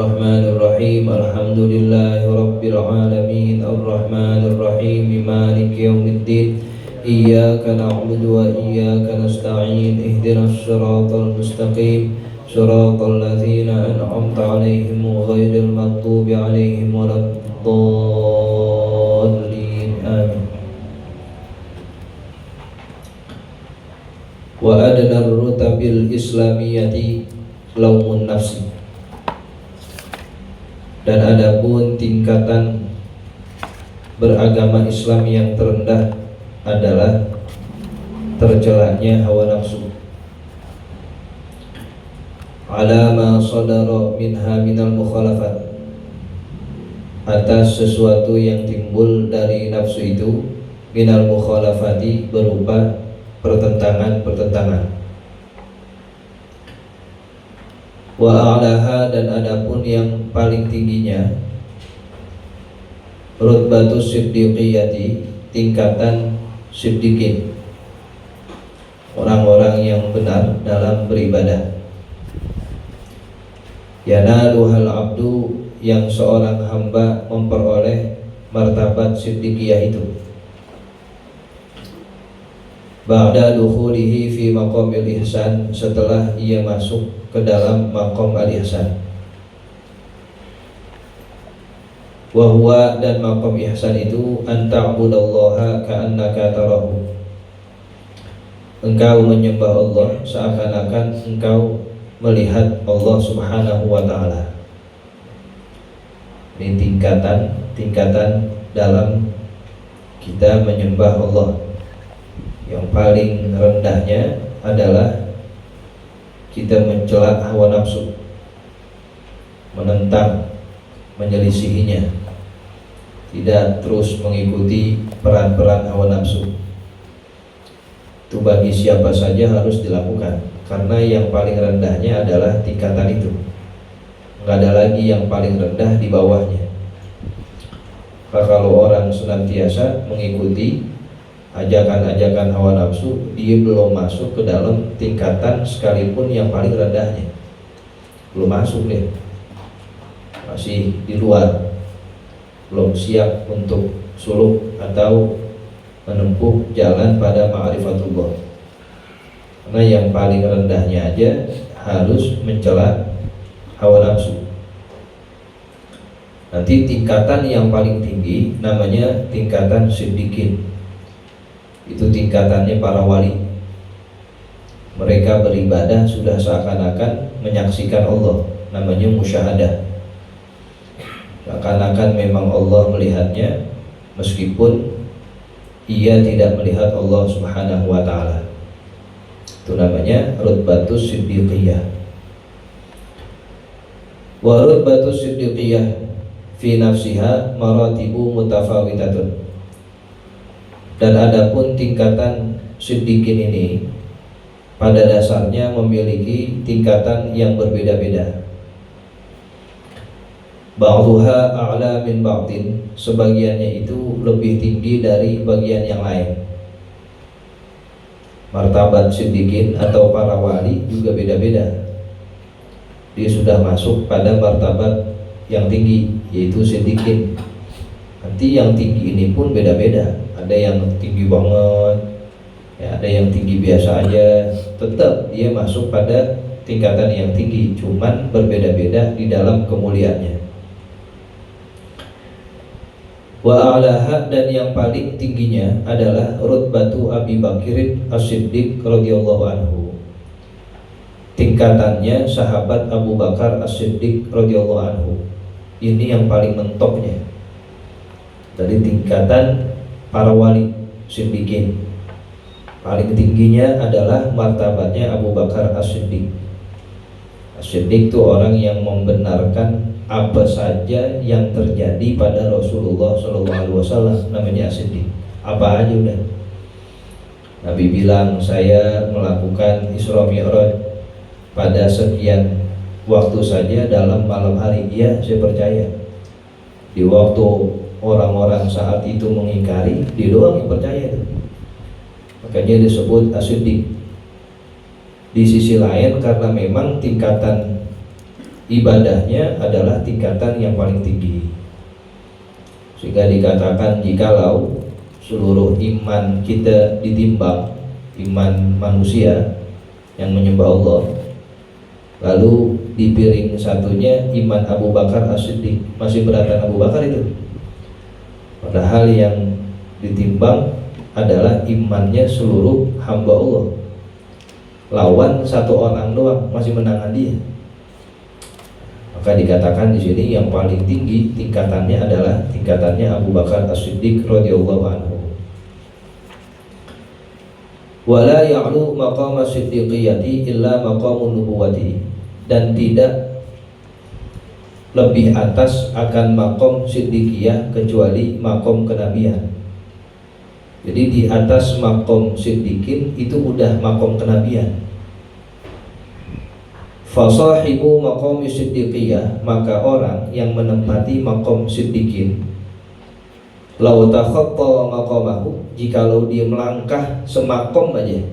Bismillahirrahmanirrahim. Alhamdulillahi rabbil alamin. Arrahmanirrahim. Maliki yaumiddin. Iyyaka na'budu wa iyyaka nasta'in. Ihdinas siratal mustaqim. Siratal ladzina an'amta 'alaihim ghairil maghdubi 'alaihim waladdallin. Amin. Wa adna rutabil islamiyati laumun nafsi. Dan adapun tingkatan beragama Islam yang terendah adalah tercelanya hawa nafsu. Ala ma sadara minha minal mukhalafat, atas sesuatu yang timbul dari nafsu itu, minal mukhalafati, berupa pertentangan-pertentangan. Wa a'laha, dan adapun yang paling tingginya, rutbatus siddiqiyati, tingkatan siddiqin, orang-orang yang benar dalam beribadah. Yanaluhal abdu, yang seorang hamba memperoleh martabat siddiqiyah itu ba'da dukhulihi fi maqamil ihsan, setelah ia masuk ke dalam maqam al-ihsan. Wa huwa, dan maqam ihsan itu, an ta'budallaha ka'annaka tarahu, engkau menyembah Allah seakan-akan engkau melihat Allah Subhanahu wa ta'ala. Ini tingkatan dalam kita menyembah Allah. Yang paling rendahnya adalah kita mencela hawa nafsu, menentang, menyelisihinya, tidak terus mengikuti peran-peran hawa nafsu. Itu bagi siapa saja harus dilakukan, karena yang paling rendahnya adalah tingkatan itu. Nggak ada lagi yang paling rendah di bawahnya. Maka kalau orang senantiasa mengikuti ajakan-ajakan hawa nafsu, dia belum masuk ke dalam tingkatan sekalipun yang paling rendahnya. Belum masuk dia, masih di luar, belum siap untuk suluk atau menempuh jalan pada ma'rifatullah. Karena yang paling rendahnya aja harus mencela hawa nafsu. Nanti tingkatan yang paling tinggi namanya tingkatan siddiqin. Itu tingkatannya para wali. Mereka beribadah sudah seakan-akan menyaksikan Allah, namanya musyahadah. Seakan-akan memang Allah melihatnya, meskipun ia tidak melihat Allah Subhanahu wa ta'ala. Itu namanya rutbatus siddiqiyah. Wa rutbatus siddiqiyah fi nafsiha maratibu mutafawitatun. Dan adapun tingkatan siddiqin ini pada dasarnya memiliki tingkatan yang berbeda-beda. Ba'dhuha a'la min ba'din, sebagiannya itu lebih tinggi dari bagian yang lain. Martabat siddiqin atau para wali juga beda-beda. Dia sudah masuk pada martabat yang tinggi, yaitu siddiqin. Nanti yang tinggi ini pun beda-beda. Ada yang tinggi banget, ya, ada yang tinggi biasa aja. Tetap dia masuk pada tingkatan yang tinggi, cuman berbeda-beda di dalam kemuliaannya. Wa a'laha, dan yang paling tingginya adalah rutbatu Abi Bakrin As-Siddiq radhiyallahu anhu. Tingkatannya sahabat Abu Bakar As-Siddiq radhiyallahu anhu. Ini yang paling mentoknya dari tingkatan para wali siddiqin. Paling tingginya adalah martabatnya Abu Bakar As-Siddiq. As-Siddiq itu orang yang membenarkan apa saja yang terjadi pada Rasulullah SAW, namanya As-Siddiq. Apa aja udah. Nabi bilang, saya melakukan Isra Mi'raj pada sekian waktu saja dalam malam hari. Iya, saya percaya. Di waktu orang-orang saat itu mengingkari, dia doang yang percaya itu. Makanya disebut As-Siddiq. Di sisi lain, karena memang tingkatan ibadahnya adalah tingkatan yang paling tinggi. Sehingga dikatakan jikalau seluruh iman kita ditimbang, iman manusia yang menyembah Allah, lalu di piring satunya iman Abu Bakar As-Siddiq, masih beratan Abu Bakar itu. Padahal yang ditimbang adalah imannya seluruh hamba Allah. Lawan satu orang doang, masih menangan dia. Maka dikatakan di sini yang paling tinggi tingkatannya adalah tingkatannya Abu Bakar As-Siddiq radhiyallahu anhu. Wala ya'lu maqam as-siddiqiyyati illa maqamun nubuwati, dan tidak lebih atas akan makom siddiqiyah kecuali makom kenabian. Jadi di atas makom siddiqin itu udah makom kenabian. Fasahibu maqam siddiqiyah, maka orang yang menempati makom siddiqin, lau takhatta maqamahu, jikalau dia melangkah semakom aja,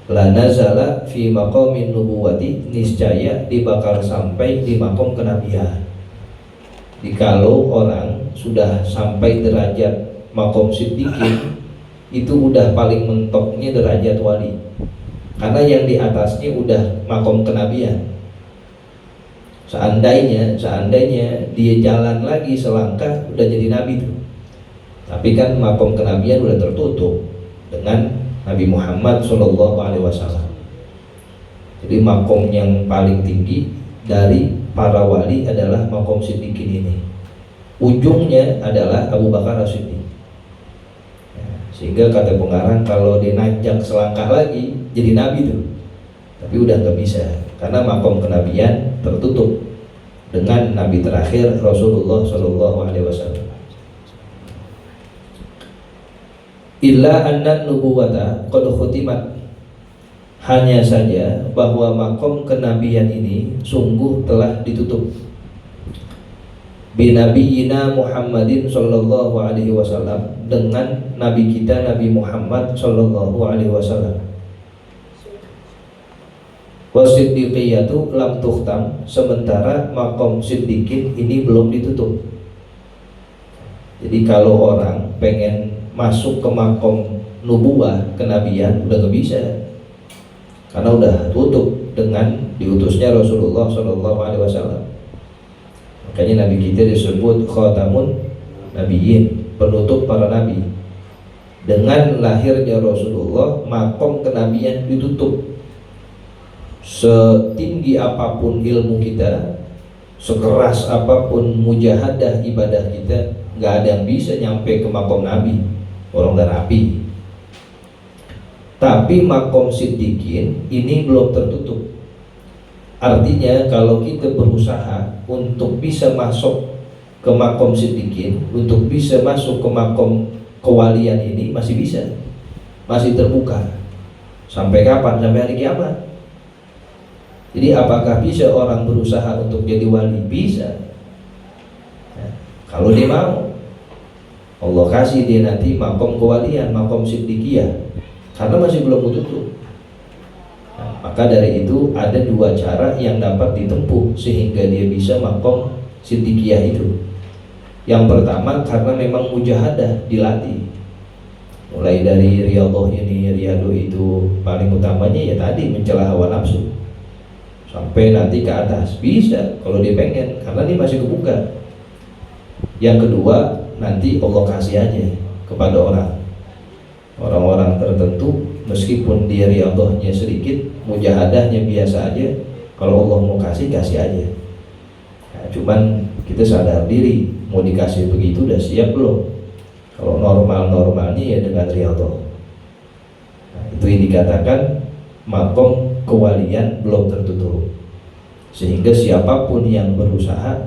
la nazala fi maqamin nubuwati, niscaya dia bakal sampai di makom kenabian. Jikalau orang sudah sampai derajat makom siddiqin, itu udah paling mentoknya derajat wali, karena yang di atasnya udah makom kenabian. Seandainya dia jalan lagi selangkah udah jadi nabi tuh. Tapi kan makom kenabian udah tertutup dengan Nabi Muhammad SAW. Jadi makom yang paling tinggi dari para wali adalah makom siddiqin ini. Ujungnya adalah Abu Bakar As-Siddiq. Sehingga kata pengarang kalau dia nanjak selangkah lagi jadi nabi tuh. Tapi udah nggak bisa, karena makom kenabian tertutup dengan nabi terakhir Rasulullah SAW. Illa anna nubuwata qad khutimat, hanya saja bahwa makom kenabian ini sungguh telah ditutup. Binabiyina Muhammadin sallallahu alaihi wasallam, dengan nabi kita Nabi Muhammad sallallahu alaihi wasallam. Wasiddiqiyatu lam tuhtam, sementara makom siddiqin ini belum ditutup. Jadi kalau orang pengen masuk ke makom nubuwah kenabian udah gak bisa, karena udah tutup dengan diutusnya Rasulullah SAW. Makanya nabi kita disebut khatamun nabiyyin, penutup para nabi. Dengan lahirnya Rasulullah, makom kenabian ditutup. Setinggi apapun ilmu kita, sekeras apapun mujahadah ibadah kita, gak ada yang bisa nyampe ke makom nabi, orang dan api. Tapi makom siddiqin ini belum tertutup. Artinya kalau kita berusaha untuk bisa masuk ke makom siddiqin, untuk bisa masuk ke makom kewalian ini masih bisa, masih terbuka. Sampai kapan? Sampai hari kiamat. Jadi apakah bisa orang berusaha untuk jadi wali? Bisa. Nah, kalau dia mau, Allah kasih dia nanti makom kewalian, makom siddiqiyah, karena masih belum tutup. Nah, maka dari itu ada dua cara yang dapat ditempuh sehingga dia bisa makom siddiqiyah itu. Yang pertama, karena memang mujahadah, dilatih. Mulai dari riyadhah ini, riyadhah itu, paling utamanya ya tadi mencela hawa nafsu, sampai nanti ke atas bisa kalau dia pengen, karena ini masih kebuka. Yang kedua, nanti Allah kasih aja kepada orang-orang tertentu, meskipun dia riyadhahnya sedikit, mujahadahnya biasa aja, kalau Allah mau kasih aja. Nah, cuman kita sadar diri, mau dikasih begitu udah siap belum? Kalau normalnya ya dengan riyadhah. Nah, itu yang dikatakan makom kewalian belum tertutup, sehingga siapapun yang berusaha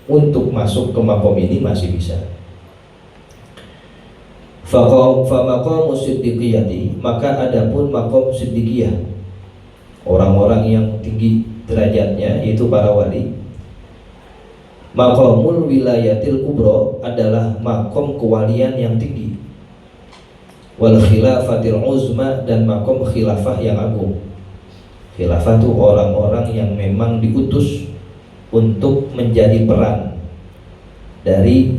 untuk masuk ke makom ini masih bisa. Famaqamu siddiqiyati, maka adapun makom siddiqiyah, orang-orang yang tinggi derajatnya yaitu para wali. Maqamul wilayatil kubra adalah makom kewalian yang tinggi. Wal khilafatil uzma, dan makom khilafah yang agung. Khilafah itu orang-orang yang memang diutus untuk menjadi peran dari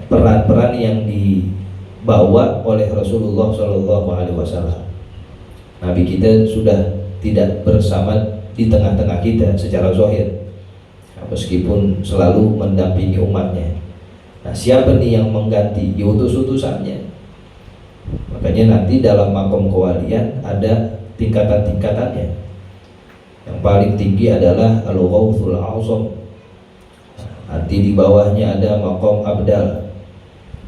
peran-peran yang dibawa oleh Rasulullah Shallallahu Alaihi Wasallam. Nabi kita sudah tidak bersama di tengah-tengah kita secara zahir, meskipun selalu mendampingi umatnya. Nah, siapa nih yang mengganti? Diutus-utusannya. Makanya nanti dalam makom kewalian ada tingkatan-tingkatannya. Yang paling tinggi adalah Al-Ghawthul A'zam. Nanti di bawahnya ada makom Abdal,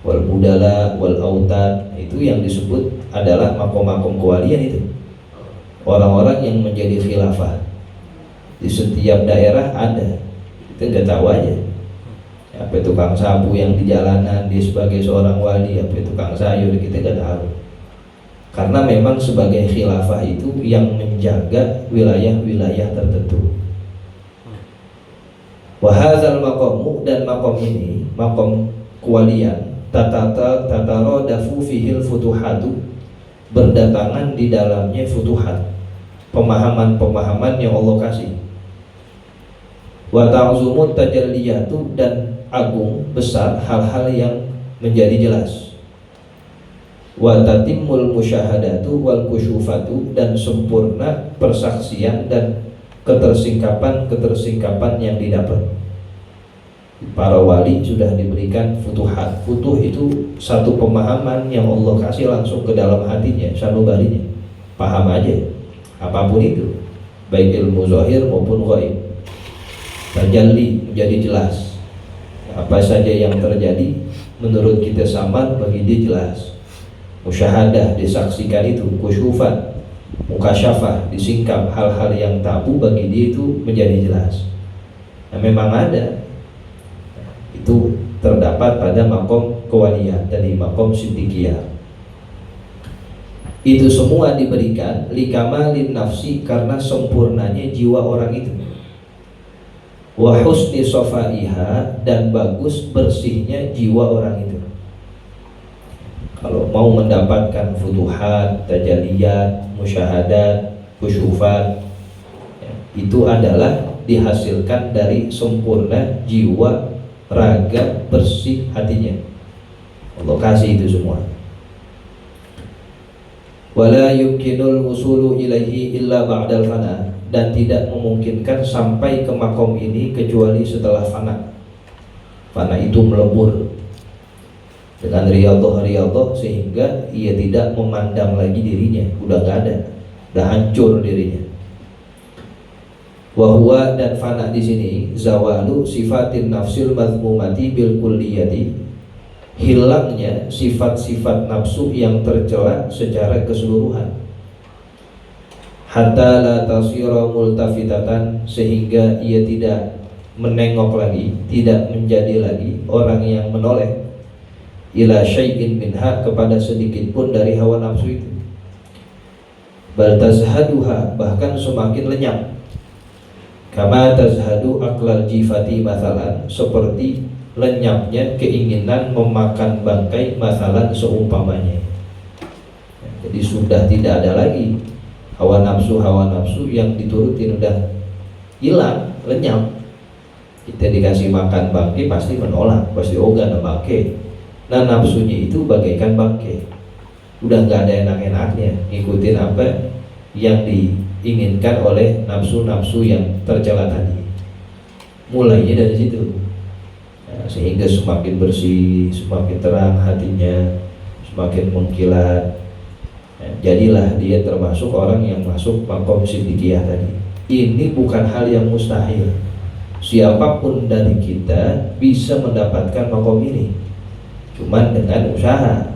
Wal Budala, Wal Autad. Itu yang disebut adalah makom-makom kewalian itu. Orang-orang yang menjadi khilafah di setiap daerah ada. Kita nggak tahu aja. Apa tukang sapu yang di jalanan dia sebagai seorang wali, apa tukang sayur kita nggak tahu. Karena memang sebagai khilafah itu yang menjaga wilayah-wilayah tertentu. Wahazal maqamu, dan makom ini, makom kewalian, tataradafu fihil futuhatu, berdatangan di dalamnya futuhat, pemahaman-pemahaman yang Allah kasih. Wa ta'zumut tajalliyatu, dan agung besar hal-hal yang menjadi jelas. Wa tatimul musyahadatu wal kusyufatu, dan sempurna persaksian dan ketersingkapan yang didapat. Para wali sudah diberikan futuhat. Futuh itu satu pemahaman yang Allah kasih langsung ke dalam hatinya, sanubarinya. Paham aja apapun itu, baik ilmu zahir maupun ghaib. Tajalli, menjadi jelas. Apa saja yang terjadi menurut kita samar, bagi dia jelas. Musyahadah, disaksikan itu. Kusyufat, mukasyafah, disingkap hal-hal yang tabu, bagi dia itu menjadi jelas. Nah, memang ada. Itu terdapat pada makom kewalian dan di makom siddiqiyah. Itu semua diberikan likamalin nafsi, karena sempurnanya jiwa orang itu. Wa husni sofaiha, dan bagus bersihnya jiwa orang itu. Kalau mau mendapatkan futuhat, tajaliyat, musyahadat, kusyufat, itu adalah dihasilkan dari sempurna jiwa, raga, bersih hatinya. Allah kasih itu semua. Wala yumkinul wusulu ilaihi illa ba'dal fana, dan tidak memungkinkan sampai ke makom ini kecuali setelah fana. Fana itu melebur dengan riyadhah, sehingga ia tidak memandang lagi dirinya, udah gak ada, udah hancur dirinya. Wahwa, dan fana di sini zawalu sifatin nafsil mazmumati bil kulliyati, hilangnya sifat-sifat nafsu yang tercela secara keseluruhan. Hatta la tasira multafitatan, sehingga ia tidak menengok lagi, tidak menjadi lagi orang yang menoleh ila syai'in minha, kepada sedikit pun dari hawa nafsu itu. Bal tazhaduha, bahkan semakin lenyap. Kama tazhadu aklal jifati masalan, seperti lenyapnya keinginan memakan bangkai masalan seumpamanya. Jadi sudah tidak ada lagi hawa nafsu yang diturutin, udah hilang, lenyap. Kita dikasih makan bangkai pasti menolak, pasti ogah bangkai. Nah, nafsunya itu bagaikan bangkai, udah nggak ada enak-enaknya, ngikutin apa yang diinginkan oleh nafsu-nafsu yang tercela tadi. Mulainya dari situ. Nah, sehingga semakin bersih, semakin terang hatinya, semakin mengkilat. Jadilah dia termasuk orang yang masuk makom siddiqiyah tadi. Ini bukan hal yang mustahil. Siapapun dari kita bisa mendapatkan makom ini, cuman dengan usaha.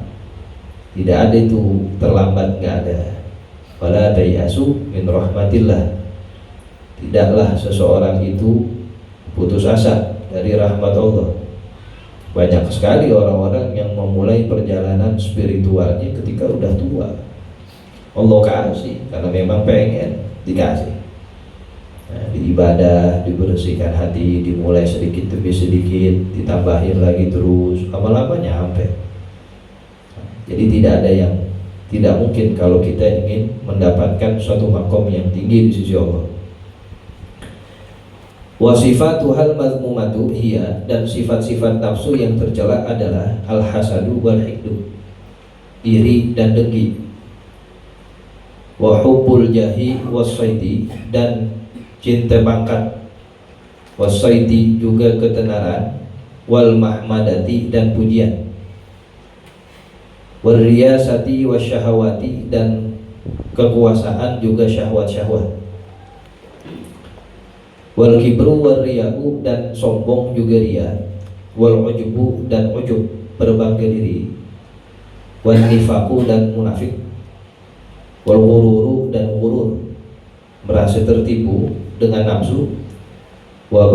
Tidak ada itu terlambat, nggak ada. Wala tayasu min rahmatillah, tidaklah seseorang itu putus asa dari rahmat Allah. Banyak sekali orang-orang yang memulai perjalanan spiritualnya ketika udah tua. Allah kasih karena memang pengen dikasih. Nah, di ibadah dibersihkan hati, dimulai sedikit demi sedikit, ditambahin lagi terus, lama-lama nyampe. Jadi tidak ada yang tidak mungkin kalau kita ingin mendapatkan suatu makom yang tinggi di sisi Allah. Wa sifatuhal mazmumatu hiya, dan sifat-sifat nafsu yang tercela adalah al-hasadu wal hikdu, iri dan dengki, wa hubbul jahi wassaidi, dan cinta pangkat, wassaidi juga ketenaran, wal mahmadati dan pujian, wal riyasati wasyahawati, dan kekuasaan juga syahwat-syahwat, wal kibru wal riya'u, dan sombong juga ria, wal ujubu dan ujub berbangga diri, wal nifaku dan munafik, wal ghururu dan ghurur merasa tertipu dengan nafsu, wa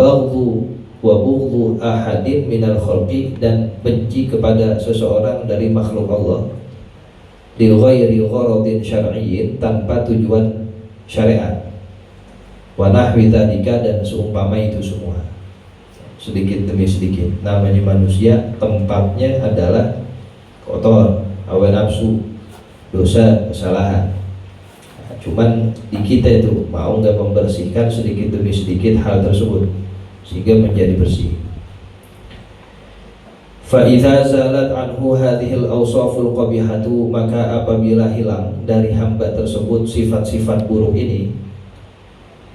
bughdhu ahadin minal khalqi, dan benci kepada seseorang dari makhluk Allah, li ghairi gharadin syar'iyyin, tanpa tujuan syariat, wa nahwi dzalika, dan seumpama itu semua. Sedikit demi sedikit, namanya manusia tempatnya adalah kotor, hawa nafsu, dosa, kesalahan. Cuman di kita itu mau nggak membersihkan sedikit demi sedikit hal tersebut sehingga menjadi bersih. Fa idza zalat anhu hadhil awsaful qabihatu, maka apabila hilang dari hamba tersebut sifat-sifat buruk ini,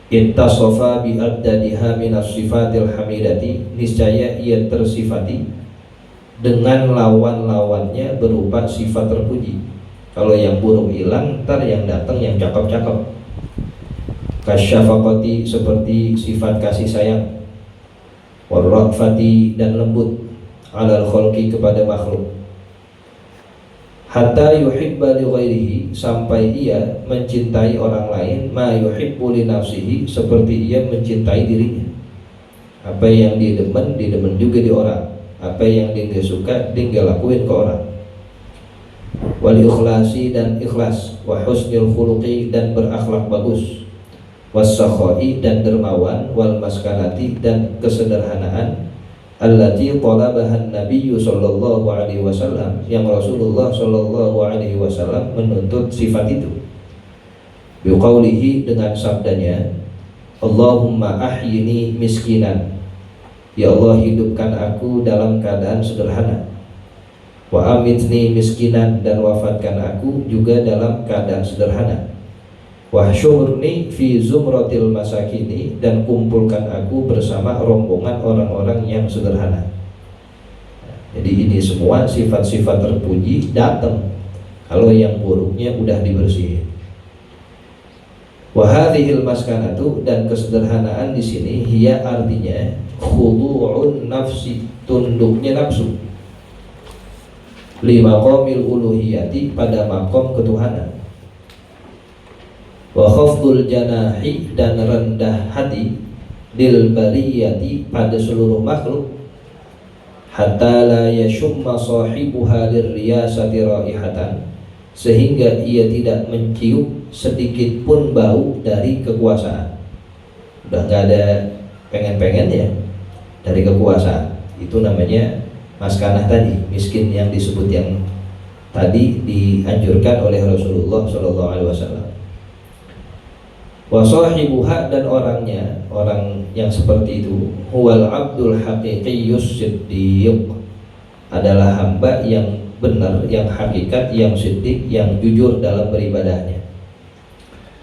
ittasafa bi abdadiha minas sifatil hamidati, niscaya ia tersifati dengan lawan-lawannya berupa sifat terpuji. Kalau yang buruk hilang, ntar yang datang yang cakep-cakep. Kasyafaqati, seperti sifat kasih sayang, warrafati, dan lembut, alal khalqi, kepada makhluk, hatta yuhibba li ghairihi, sampai ia mencintai orang lain, ma yuhibbu li nafsihi, seperti ia mencintai dirinya. Apa yang dia demen juga di orang. Apa yang dia gak suka, dia gak lakuin ke orang. Wal ikhlasi, dan ikhlas, wa husnul khuluqi, dan berakhlak bagus, was sakhai, dan dermawan, wal maskanati, dan kesederhanaan, allati talabahan nabiyyu sallallahu alaihi wasallam, yang Rasulullah sallallahu alaihi wasallam menuntut sifat itu. Biqaulihi, dengan sabdanya, Allahumma ahyini miskinan, ya Allah hidupkan aku dalam keadaan sederhana, wa amitni miskinan, dan wafatkan aku juga dalam keadaan sederhana, wahsyurni fi zumratil masakini, dan kumpulkan aku bersama rombongan orang-orang yang sederhana. Jadi ini semua sifat-sifat terpuji datang kalau yang buruknya udah dibersihin. Wa hadhil maskanatu, dan kesederhanaan di sini hiya, artinya khudu'un nafsi, tunduknya nafsu, li maqamil uluhiyati, pada makom ketuhanan, wa khafdul janahi, dan rendah hati, lil bariyati, pada seluruh makhluk, hatta la yashumma sahibuha lirriyasati raihatan, sehingga ia tidak mencium sedikit pun bau dari kekuasaan. Udah gak ada pengen-pengennya dari kekuasaan. Itu namanya maskanah tadi, miskin yang disebut yang tadi dianjurkan oleh Rasulullah sallallahu alaihi wasallam. Wa sahibuha, dan orangnya, orang yang seperti itu, huwal abdul haqiqiyyus siddiq, adalah hamba yang benar, yang hakikat, yang siddiq, yang jujur dalam beribadahnya,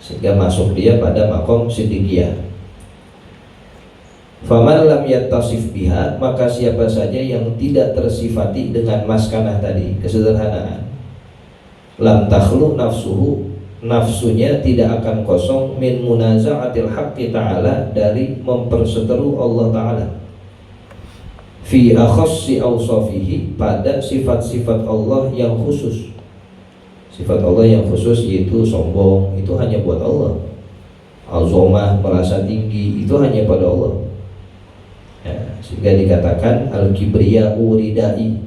sehingga masuk dia pada makom siddiqiyah. Faman lam yattasif biha, maka siapa saja yang tidak tersifati dengan maskanah tadi, kesederhanaan, lam takhlu nafsuhu, nafsunya tidak akan kosong, min munaza'atil haqqi ta'ala, dari memperseteru Allah Ta'ala, fi akhassi awsafihi, pada sifat-sifat Allah yang khusus. Sifat Allah yang khusus yaitu sombong, itu hanya buat Allah. Azomah, merasa tinggi, itu hanya pada Allah. Ya, sehingga dikatakan al-kibriya'u ridai,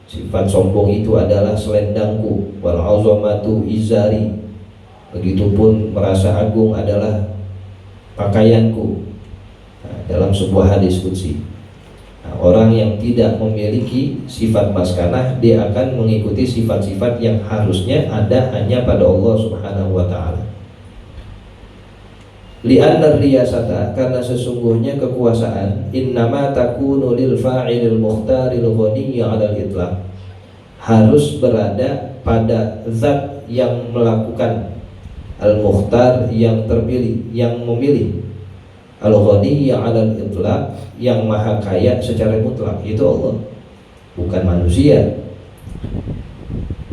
sifat sombong itu adalah selendangku, wal azamatu izari, begitupun merasa agung adalah pakaianku. Nah, dalam sebuah hadis qudsi, orang yang tidak memiliki sifat maskanah, dia akan mengikuti sifat-sifat yang harusnya ada hanya pada Allah Subhanahu wa ta'ala. Li'anna riyasata, karena sesungguhnya kekuasaan, innama takunu lil fa'ilil mukhtaril ghaniyyi 'alal itlaq, harus berada pada zat yang melakukan, al-mukhtar yang terpilih, yang memilih, al-ghaniyyi 'alal itlaq yang maha kaya secara mutlak, itu Allah, bukan manusia.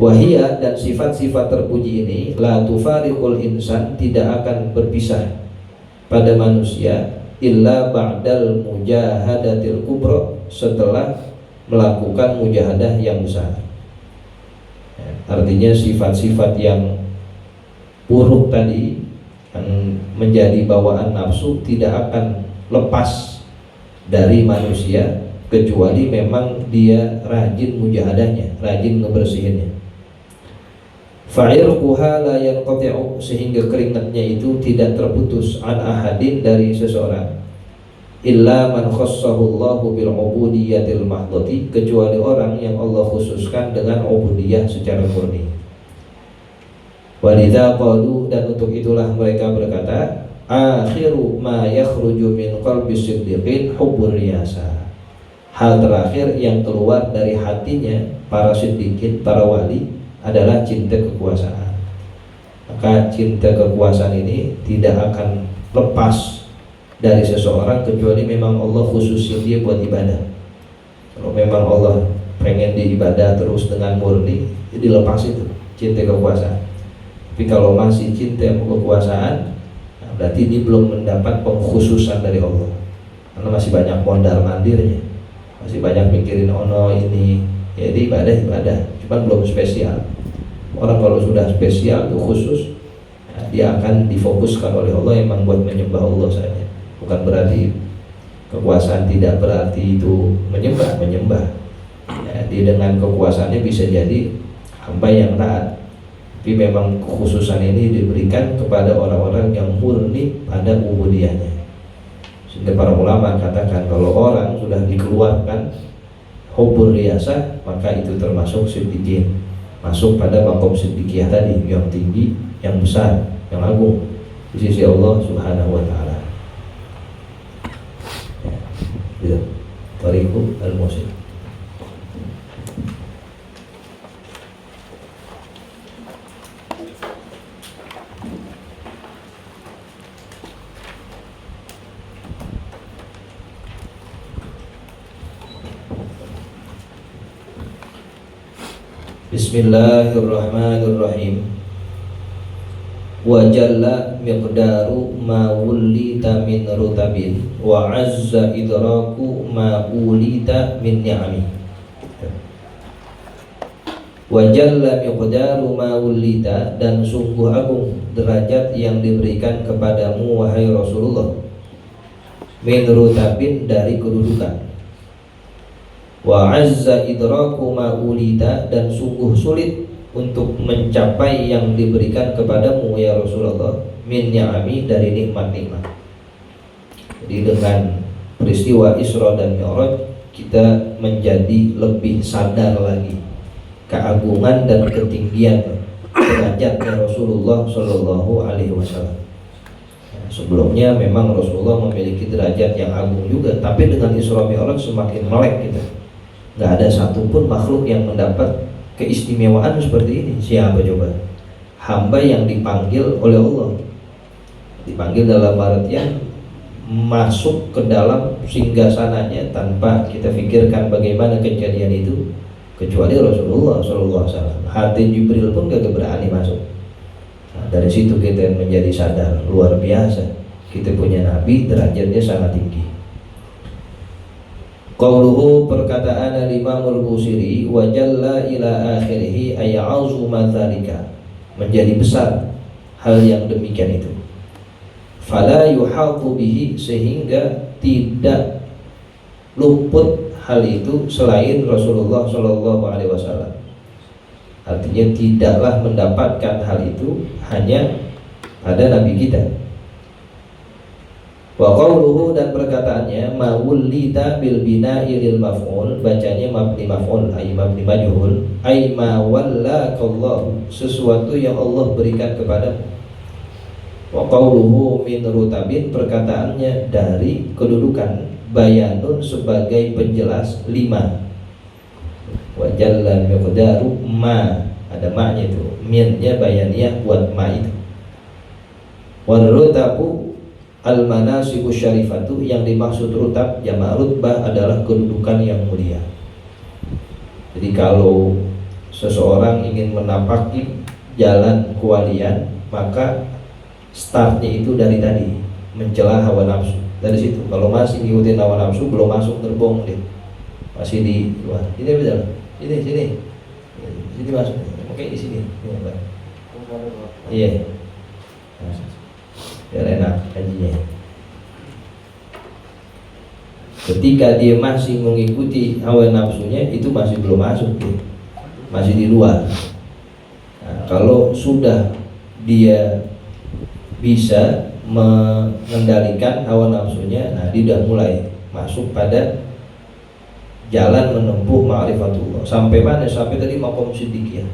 Wahia, dan sifat-sifat terpuji ini, la tufariqul insan, tidak akan berpisah pada manusia illa ba'dal mujahadatil kubra, setelah melakukan mujahadah yang besar. Artinya sifat-sifat yang buruk tadi yang menjadi bawaan nafsu tidak akan lepas dari manusia kecuali memang dia rajin mujahadahnya, rajin ngebersihinnya. Fa'irquha la yanqati'u, sehingga keringatnya itu tidak terputus, an ahadin, dari seseorang, illa man khassahu Allahu bil ubudiyatil mahdhati, kecuali orang yang Allah khususkan dengan ubudiyah secara murni. Walidza qalu, dan untuk itulah mereka berkata, akhiru ma yakhruju min qalbi siddiqin hubbur riyasa, hal terakhir yang keluar dari hatinya para siddiqin, para wali, adalah cinta kekuasaan. Maka cinta kekuasaan ini tidak akan lepas dari seseorang kecuali memang Allah khususin dia buat ibadah. Kalau memang Allah pengen diibadah terus dengan murni, jadi lepas itu cinta kekuasaan. Tapi kalau masih cinta kekuasaan, nah berarti dia belum mendapat pengkhususan dari Allah, karena masih banyak mondar mandirnya, masih banyak mikirin ono ini. Jadi ibadah, cuman belum spesial. Orang kalau sudah spesial itu khusus, ya, dia akan difokuskan oleh Allah emang buat menyembah Allah saja. Bukan berarti kekuasaan tidak berarti itu menyembah. Ya, dia dengan kekuasaannya bisa jadi hamba yang taat. Tapi memang kekhususan ini diberikan kepada orang-orang yang murni pada ubudiyahnya. Sehingga para ulama katakan kalau orang sudah dikeluarkan hubbur riyasah, maka itu termasuk siddiqin, masuk pada makom siddiqiyah tadi, yang tinggi, yang besar, yang agung di sisi Allah Subhanahu wa taala. Ya, tariqu al-musil. Bismillahirrahmanirrahim. Wa jalla miqdaru ma wulita min rutabin wa azza idraku ma ulita min ni'ami. Wa jalla miqdaru ma wulita, dan sungguh agung derajat yang diberikan kepadamu wahai Rasulullah, min rutabin, dari kedudukan. Wa azza idraku ma ulita, dan sungguh sulit untuk mencapai yang diberikan kepadamu ya Rasulullah, min ni'ami, dari nikmat-nikmat. Jadi dengan peristiwa Isra dan Mi'raj kita menjadi lebih sadar lagi keagungan dan ketinggian derajatnya Rasulullah Shallallahu Alaihi Wasallam. Sebelumnya memang Rasulullah memiliki derajat yang agung juga, tapi dengan Isra Mi'raj semakin melek kita. Gak ada satupun makhluk yang mendapat keistimewaan seperti ini. Siapa coba? Hamba yang dipanggil oleh Allah, dipanggil dalam artian masuk ke dalam singgasananya tanpa kita pikirkan bagaimana kejadian itu, kecuali Rasulullah SAW. Hati Jibril pun gak berani masuk. Nah, dari situ kita menjadi sadar luar biasa kita punya Nabi, derajatnya sangat tinggi. Qauluhu, perkataan al-Imam al-Busiri, wa jalla ila akhirih ay azuma dzalika, menjadi besar hal yang demikian itu. Fala yuhaqu bihi, sehingga tidak luput hal itu selain Rasulullah Shallallahu Alaihi Wasallam. Artinya tidaklah mendapatkan hal itu hanya pada Nabi kita. Wa qawluhu, dan perkataannya, ma wulita bil bina'i lil maf'ul, bacanya mabni maf'ul ay mabni majhul, ay ma wallakallahu, sesuatu yang Allah berikan kepadamu. Wa qauluhu min rutabin, perkataannya dari kedudukan, bayanun sebagai penjelas 5. Wa jalla miqdaru ma, ada ma-nya itu, minnya bayaniyah buat ma itu. Wa rutabu al manasibu syarifatu, yang dimaksud rutab jamak rutbah adalah kedudukan yang mulia. Jadi kalau seseorang ingin menapaki jalan kewalian, maka startnya itu dari tadi, mencela hawa nafsu. Dari situ, kalau masih ngikutin hawa nafsu, belum masuk gerbong dia, masih di luar. Ini betul, sini masuk, oke di sini, iya, biar enak kajinya. Ketika dia masih mengikuti hawa nafsunya, itu masih belum masuk dia, masih di luar. Nah, kalau sudah dia bisa mengendalikan hawa nafsunya, nah dia sudah mulai masuk pada jalan menempuh ma'rifatullah. Sampai mana? Sampai tadi makom siddiqiyah.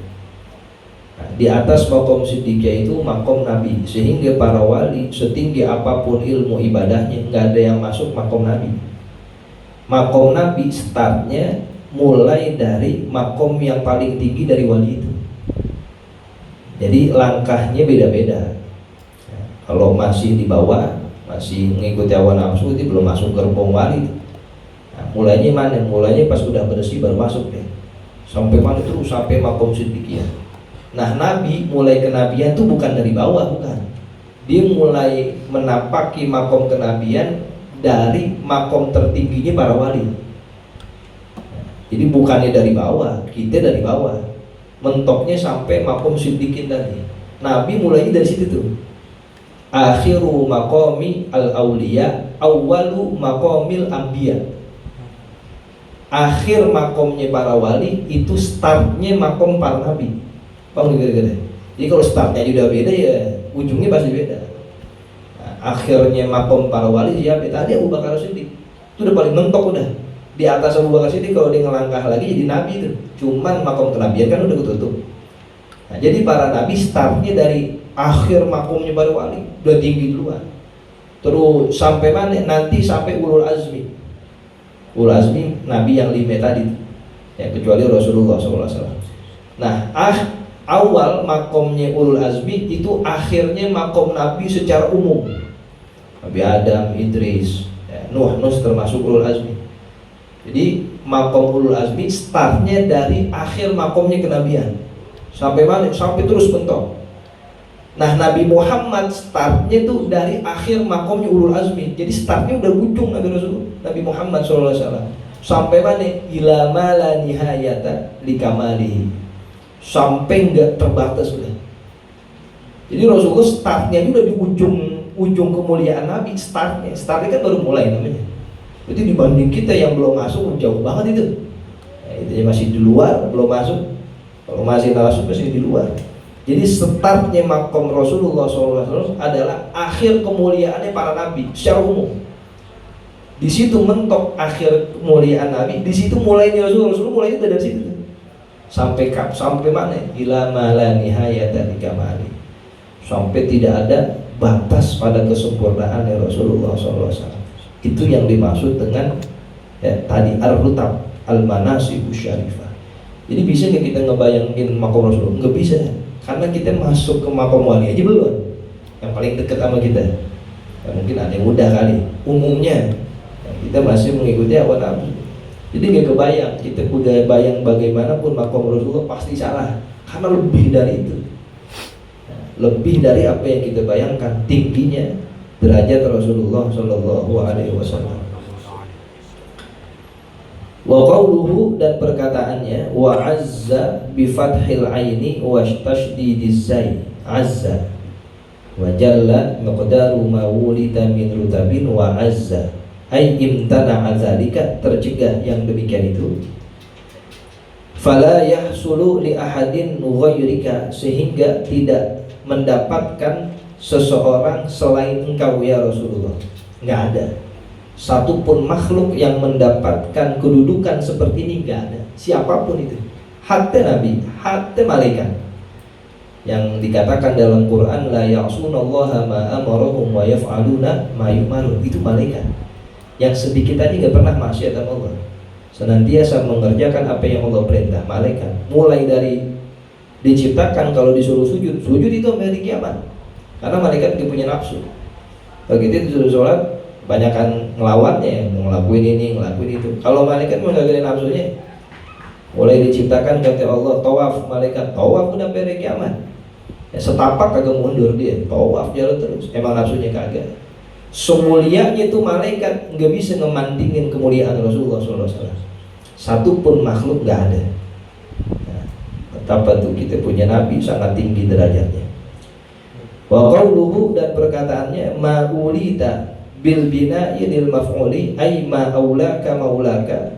Nah, di atas makom siddiqiyah itu makom nabi, sehingga para wali setinggi apapun ilmu ibadahnya, nggak ada yang masuk makom nabi. Makom nabi startnya mulai dari makom yang paling tinggi dari wali itu. Jadi langkahnya beda-beda. Kalau masih di bawah, masih mengikuti hawa nafsu, itu belum masuk gerbong wali. Nah, mulainya mana? Mulainya pas udah bersih baru masuk deh. Sampai mana terus? Sampai makom siddiqiyah. Nah, nabi mulai kenabian itu bukan dari bawah, bukan. Dia mulai menapaki makom kenabian dari makom tertingginya para wali. Jadi bukannya dari bawah, kita dari bawah. Mentoknya sampai makom siddiqin tadi. Nabi mulainya dari situ tuh. Akhiru maqami al-awliya awwalu maqamil anbiya. Akhir makomnya para wali itu startnya makom para nabi. Paham gitu-gitu. Jadi kalau startnya udah beda, ya ujungnya pasti beda. Nah, akhirnya makom para wali siapa? Tadi Abu Bakar Siddiq. Itu udah paling mentok udah. Di atas Abu Bakar Siddiq kalau dia ngelangkah lagi jadi nabi itu. Cuman makom kenabian kan udah ketutup. Nah, jadi para nabi startnya dari akhir makomnya para wali, udah tinggi duluan. Terus sampai mana? Nanti sampai ulul azmi. Ulul azmi nabi yang 5 tadi, ya kecuali Rasulullah SAW. Nah, awal makomnya ulul azmi itu akhirnya makom nabi secara umum. Nabi Adam, Idris, ya, Nuh termasuk ulul azmi. Jadi makom ulul azmi startnya dari akhir makomnya kenabian. Sampai mana? Sampai terus mentok. Nah, Nabi Muhammad startnya tuh dari akhir makomnya ulul azmi. Jadi startnya udah ujung Nabi Muhammad SAW. Sampai mana? Ila ma la nihayata likamalihi. Sampai nggak terbatas udah. Jadi Rasulullah startnya udah di ujung kemuliaan Nabi. Startnya kan baru mulai namanya. Jadi dibanding kita yang belum masuk jauh banget itu. Nah, itu masih di luar, belum masuk. Kalau masih masuk masih di luar. Jadi startnya makom Rasulullah SAW adalah akhir kemuliaannya para nabi secara umum. Di situ mentok akhir kemuliaan nabi. Di situ mulainya Rasulullah mulainya dari situ. Sampai mana? Ila ma la nihayata likamali. Sampai tidak ada batas pada kesempurnaan Rasulullah SAW. Itu yang dimaksud dengan tadi ar-rutab al-manasibu syarifah. Jadi bisa nggak kita ngebayangin makom Rasulullah? Nggak bisa. Karena kita masuk ke makom wali aja belum, yang paling dekat sama kita. Ya, mungkin ada yang mudah kali. Umumnya ya, kita masih mengikuti hawa nafsu. Jadi nggak kebayang. Kita udah bayang bagaimanapun makom Rasulullah pasti salah. Karena lebih dari itu, ya, lebih dari apa yang kita bayangkan tingginya derajat Rasulullah Shallallahu Alaihi Wasallam. Wa qawluhu, dan perkataannya, wa azza bi fathil aini wa tashdidiz zai, azza wa jalla miqdaru ma wulida min rutabin wa azza ay imtana azalika, tercegah yang demikian itu. Fala yahsulu li ahadin ghairika, sehingga tidak mendapatkan seseorang selain engkau ya Rasulullah. Nggak ada satupun makhluk yang mendapatkan kedudukan seperti ini, nggak ada. Siapapun itu, hatta nabi, hatta malaikat. yang dikatakan dalam Quran la ya'sunallaha ma amarahum wa yaf'aluna ma yu'marun, itu malaikat yang sedikit tadi gak pernah maksiat sama Allah, senantiasa mengerjakan apa yang Allah perintah. Malaikat mulai dari diciptakan, kalau disuruh sujud itu sampai hari kiamat, karena malaikat dia punya nafsu. Begitu disuruh sholat, banyakan ngelawannya, ngelakuin ini, ngelakuin itu. Kalau malaikat mau gak ada nafsunya, mulai diciptakan kata Allah tawaf, malaikat tawaf udah sampai hari kiamat. Ya, setapak kagak mundur dia, tawaf jalan terus. Emang nafsunya kagak. Semulianya itu malaikat nggak bisa ngemantingin kemuliaan Rasulullah SAW. Satu pun makhluk nggak ada. Nah, betapa tuh kita punya Nabi sangat tinggi derajatnya. Wa qauluhu, dan perkataannya ma'ulita bil bina'i lil maf'uli ay ma'aulaka maulaka,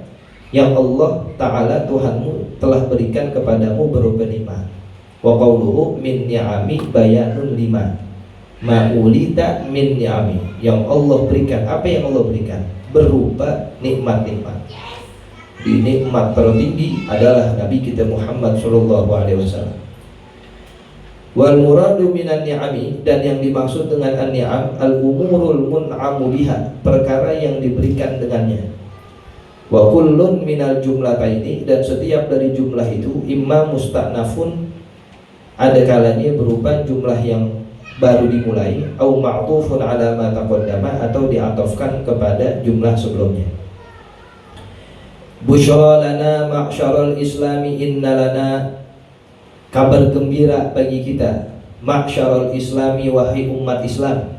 yang Allah Ta'ala Tuhanmu telah berikan kepadamu berupa nikmat. Wa qauluhu min ni'ami bayanun lima, ma'ulita min ni'ami, yang Allah berikan. Apa yang Allah berikan? Berupa nikmat-nikmat. Di nikmat tertinggi adalah Nabi kita Muhammad SAW. Wal muradu minan ni'ami, dan yang dimaksud dengan an-ni'am al-umurul mun'amu biha, perkara yang diberikan dengannya. Wa kullun minal jumlataini, dan setiap dari jumlah itu imma musta'nafun, ada kalanya berupa jumlah yang baru dimulai, au ma'tufun ala ma taqaddama, atau diatofkan kepada jumlah sebelumnya. Busyra lana ma'syaral islami inna lana, kabar gembira bagi kita, ma'syaral islami wahai umat Islam,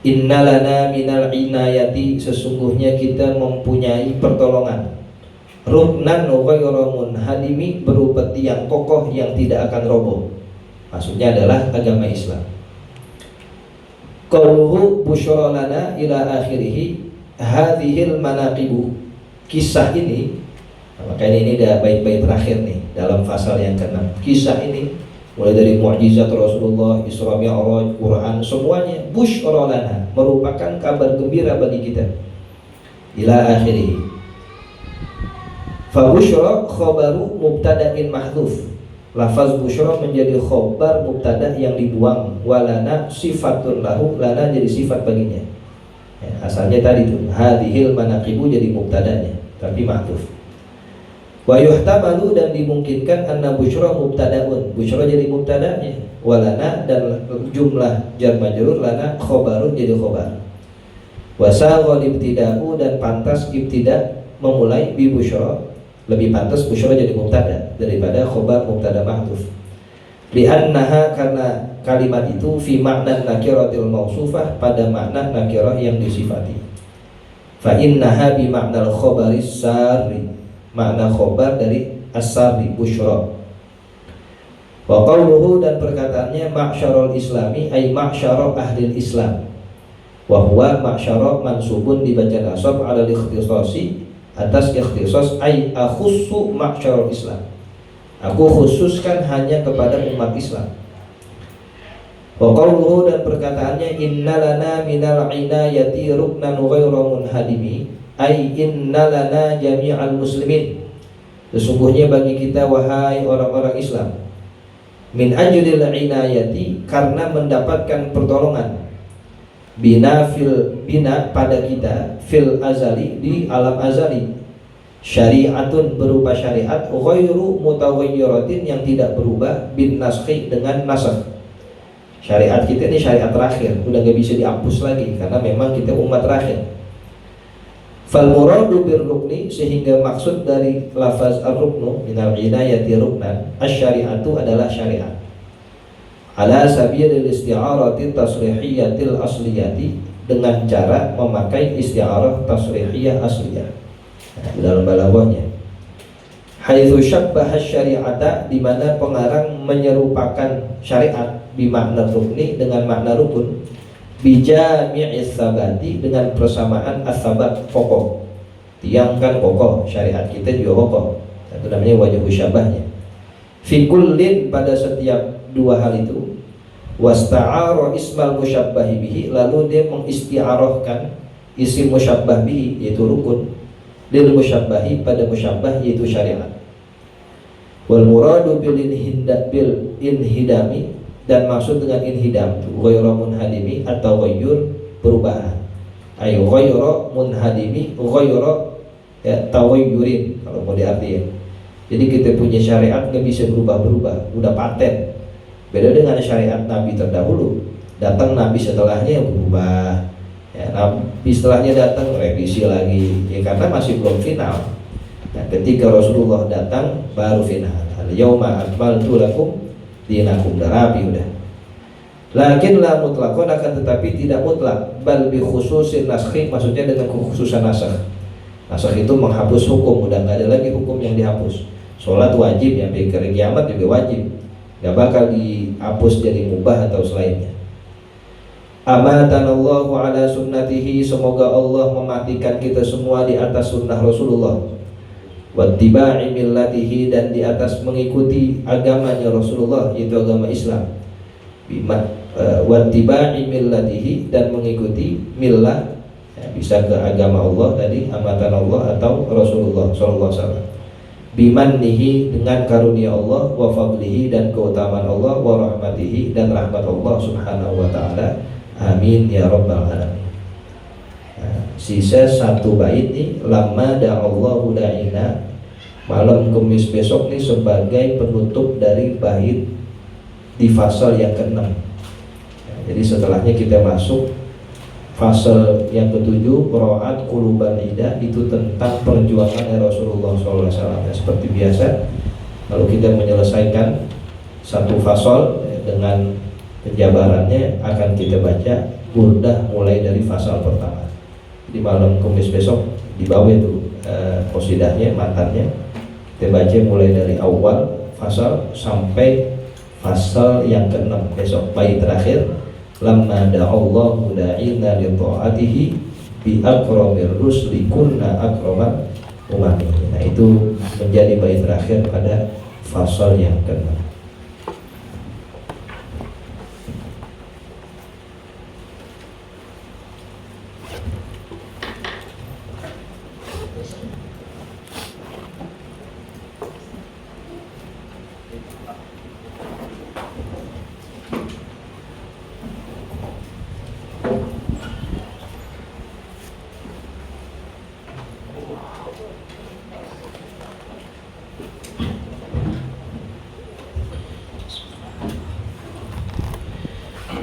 inna lana minal inayati, sesungguhnya kita mempunyai pertolongan, ruknan ghayra munhadimi, berupa tiang kokoh yang tidak akan roboh. Maksudnya adalah agama Islam. Qauluhu busyra lana ila akhirih hadhil manaqibu, kisah ini, makanya ini udah bait-bait terakhir nih dalam pasal yang ke-6. Kisah ini mulai dari mukjizat Rasulullah, Isra Mi'raj, Quran, semuanya busyra lana, merupakan kabar gembira bagi kita. Ila akhirih. Fa busyra khabaru mubtada'in mahdhuf, lafaz busyra menjadi khabar mubtada yang dibuang, walana sifatun lahu, lana jadi sifat baginya. Ya, asalnya tadi tuh hadhil manaqibu jadi mubtadanya tapi mahdhuf. Wa yuhtamalu, dan dimungkinkan anna busyra mubtada'un, busyra jadi mubtadanya, walana, dan jumlah jar majrur lana khabarun jadi khabar. Wa saghal ibtida'u, dan pantas ibtida memulai bi busyra, lebih pantas busyra jadi mubtada daripada khabar mubtada mahdhuf. Li'annaha, karena kalimat itu fi makna nakiratil mausufah, pada makna nakirah yang disifati. Fa innaha bi maknal khabaris sarri, makna khabar dari as-sarri busyra. Wa qauluhu, dan perkataannya ma'syarul islami ay ma'syara ahlil islam, wa huwa ma'syara mansubun dibaca nasab ala ikhtisasi, atas ikhtisas ay akhussu ma'syarul islam, aku khususkan hanya kepada umat Islam. Wa qauluhu, dan perkataannya innalana minal inayati ruknan ghayra munhadimi ay innalana jami'al muslimin, sesungguhnya bagi kita wahai orang-orang Islam, min ajlil inayati, karena mendapatkan pertolongan, bina pada kita, fil azali, di alam azali, syariatun berupa syariat, ghairu mutawayyiratin, yang tidak berubah, bin naskhi, dengan nasakh. Syariat kita ini syariat terakhir, udah gak bisa dihapus lagi karena memang kita umat terakhir. Fal muradu bir rukni, sehingga maksud dari lafaz ar-ruknu minal inayati ruknan, asy-syari'atu adalah syariat, ala sabilil isti'arati tasrihiyatil asliyati, dengan cara memakai isti'arah tasrihiyah asliyah. Nah, dalam balaghahnya haitsu syabbaha syari'ata, di mana pengarang menyerupakan syariat bimakna rukni, dengan makna rukun, bijami'is sabati, dengan persamaan as-sabat, pokok. Tiang kan pokok, syariat kita juga pokok. Itu namanya wajah syabahnya. Fi kullin, pada setiap dua hal itu, wasta'ara ismal musyabbahi bihi, lalu dia mengisti'arahkan isim musyabbah bihi, yaitu rukun, lil musyabbahi, pada musyabbah, yaitu syariat. Wal muradu bil inhidami, dan maksud dengan inhidam ghairu munhadimi atau ghayyur, perubahan. Ayo ghairu munhadimi ghairu taghayyurin kalau mau diartiin. Jadi kita punya syariat nggak bisa berubah-berubah, udah paten. Beda dengan syariat Nabi terdahulu, datang Nabi setelahnya yang berubah. Ya, Nabi setelahnya datang revisi lagi, ya karena masih belum final. Nah, ketika Rasulullah datang baru final. Al-yauma akmaltu lakum dinakum, udah rapi udah. Lakin la mutlaqon, akan tetapi tidak mutlak, bal bi khususin naskhi, maksudnya dengan kekhususan nasakh. Nasakh itu menghapus hukum, udah nggak ada lagi hukum yang dihapus. Sholat wajib, yang pikir kiamat juga wajib, nggak bakal dihapus jadi mubah atau selainnya. Amatanallahu ala sunnatihi, semoga Allah mematikan kita semua di atas sunnah Rasulullah. Wattiba'i millatihi, dan di atas mengikuti agamanya Rasulullah, yaitu agama Islam. Wattiba'i millatihi, dan mengikuti millah, ya, bisa ke agama Allah tadi, amatan Allah atau Rasulullah sallallahu alaihi wasallam. Bimannihi, dengan karunia Allah, wa fadlihi, dan keutamaan Allah, wa rahmatihi, dan rahmat Allah subhanahu wa ta'ala. Amin ya rabbal alamin. Sisa satu bait nih, lamma da'allahu da'ina, malam Kamis besok nih sebagai penutup dari bait di fasal yang ke-6. Jadi setelahnya kita masuk fasal yang ke-7, Ra'at Quluban Ida, itu tentang perjuangan Rasulullah SAW. Seperti biasa, kalau kita menyelesaikan satu fasal dengan penjabarannya, akan kita baca burdah mulai dari fasal pertama. Di malam Kamis besok di bawah itu qosidahnya, matannya kita baca mulai dari awal fasal sampai fasal yang ke-6 besok, bait terakhir, lamma da'allahu da'ina li ta'atihi bi akramir rusli kunna akraman umami. Nah, itu menjadi bait terakhir pada fasal yang ke-6.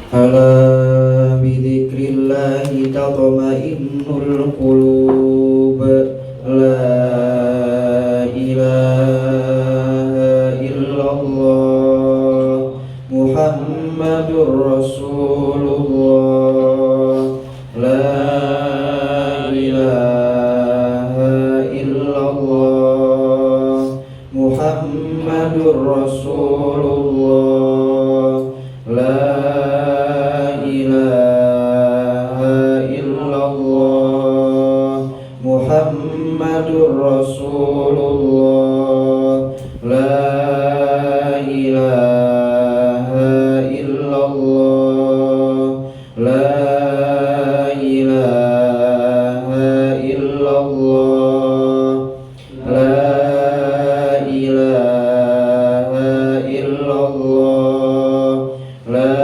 Ala bidzikrillahi tatma'innul qulub, la ilaha illallah Muhammadur Rasulullah, la ilaha illallah Muhammadur Rasulullah, la Muhammadur Rasulullah, la ilaha illallah, la ilaha illallah, la ilaha illallah, la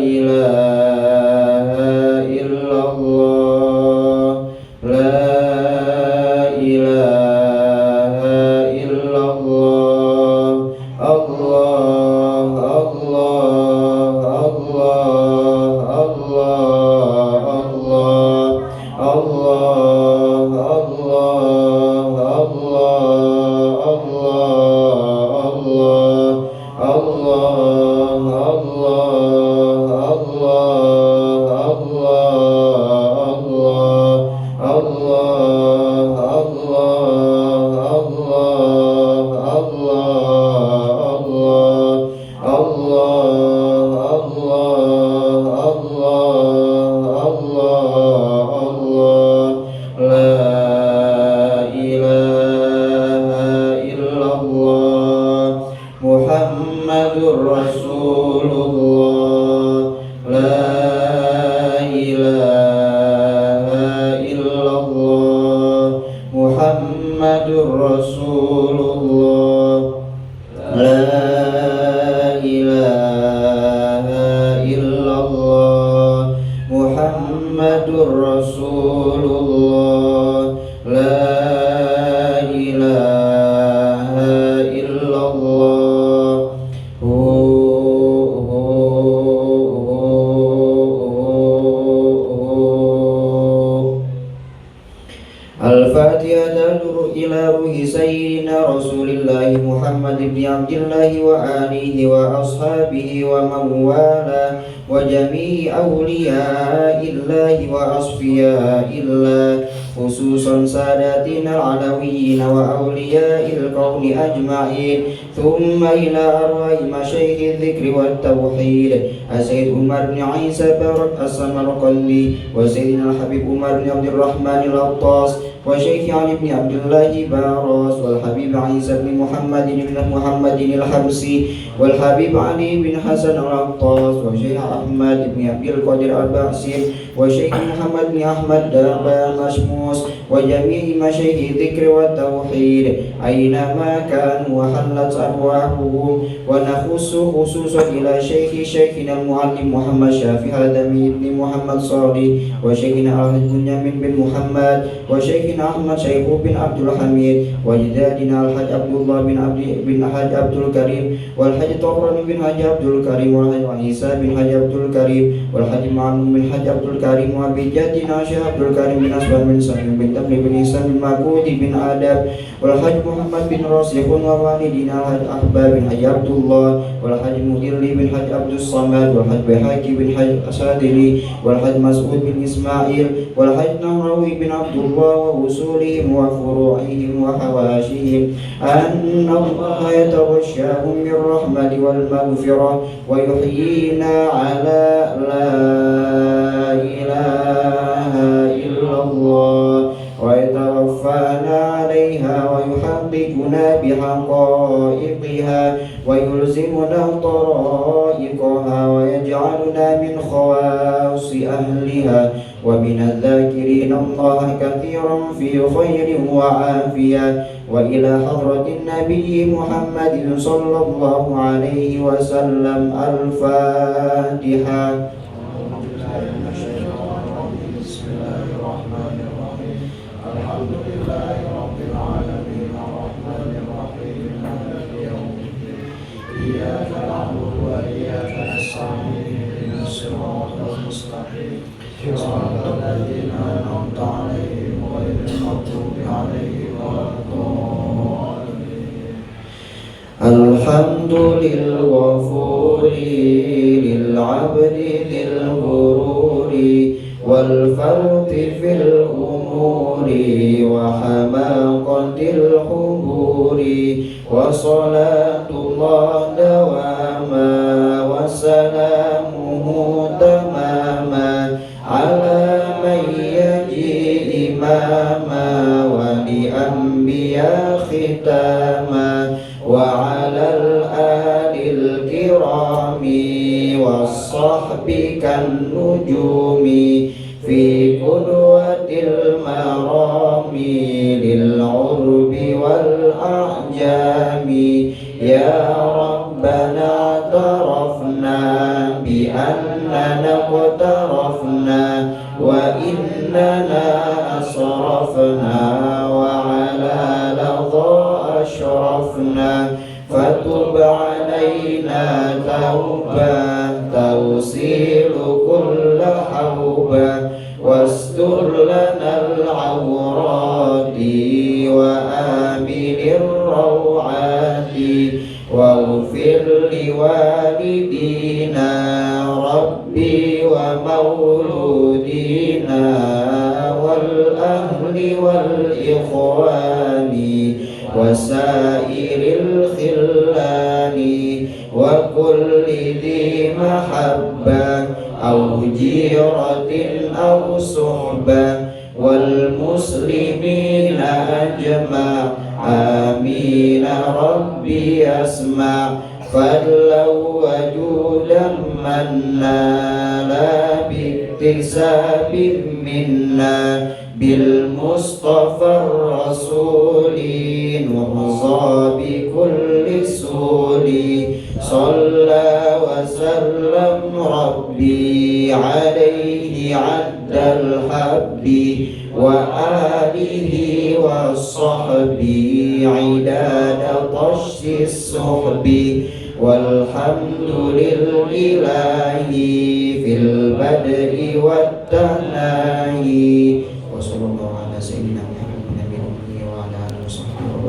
ilaha illallah, la ilaha illallah. Allah, Allah, Allah, Allah, Allah, Allah, Allah, Muhammadur Rasulullah, la ilaha illallah Muhammadur Rasulullah, الفاتحة إلى روح سيدنا رسول الله محمد بن عبد الله وآله وأصحابه ومن والاه وجميع أولياء الله وأصفياء الله خصوصا ساداتنا العلويين وأولياء الكون أجمعين ثم إلى أرواح مشايخ الذكر والتوحيد السيد عمر بن عيسى بارك السمرقندي وسيدنا الحبيب عمر بن عبد الرحمن العطاس وشيخ علي بن عبد الله باراس والحبيب عيسى بن محمد بن محمد الحبسي والحبيب علي بن حسن العطاس وشيخ أحمد بن عبد القادر الباسل وشيخ محمد بن أحمد دابا مشموس وجميع مشايخ الذكر والتوحيد أينما كانوا وحلت أرواحهم ونخص خصوصا إلى شيخنا المعلم محمد شافي هادمي بن محمد صالح وشيخنا الحاج بنيامين بن محمد وشيخنا أحمد شيخ بن عبد الحميد وجدادنا الحاج عبد الله بن الحاج عبد الكريم والحاج طبراني بن حاج عبد الكريم والحاج عيسى بن حاج عبد الكريم والحاج معلوم بن حاج عبد الكريم وبجدنا شيخ عبد الكريم بن أسباب بن سليم بن تمر بن إسلام بن مكود بن آداب والحاج محمد بن راسخ ووالدنا الحاج أحباب بن حاج عبد الله والحاج مديرلي بن حاج عبد الصمد والحاج بحاكي بن حاج أسادلي والحاج مسعود بن إسماعيل والحاج نهروي بن عبد الله وأصولهم وفروعهم وحواشهم أن الله يتغشاهم بالرحمة والمغفرة ويحيينا على لا إله إلا الله ويتوفانا عليها ويحققنا بحقائقها ويلزمنا طرائقها ويجعلنا من خواص أهلها ومن الذاكرين الله كثيرا في خير وعافية وإلى حضرة النبي محمد صلى الله عليه وسلم الفاتحة. إياك نعبد وإياك نستعين اهدنا الصراط المستقيم صراط الذين أنعمت عليهم غير المغضوب عليهم ولا الضالين. الحمد للغفور للعبد ذي الغرور والفرط في الأمور وحماقة الحبور وصلاة الله دواما وسلامه تماما على من يجي إماما ولأنبياء ختاما وعلى الآل الكرام والصحب كالنجوم في قدوة المرام للعرب والأعجام يا ربنا اعترفنا بأننا اقترفنا وإننا أسرفنا وعلى لظى أشرفنا فتب علينا توبة توصيل كل حوبة واستر لنا العورات وآمن الروعات واغفر لوالدينا ربي ومولودينا والأهل والإخوان وسائر الخلان وكل ذي محبة أو جيرة أو صحبة والمسلمين أجمع آمين ربي أسمع فلو وجودا منا لا باكتساب منا بالمصطفى الرسول نحظى بكل سول صلى وسلم ربي عليه عد الحب وآله والصحب عداد طش الصحب والحمد لله في البدء والتناهي وصلى الله عليه على سيدنا محمد النبي الأمي وعلى آله وصحبه وبارك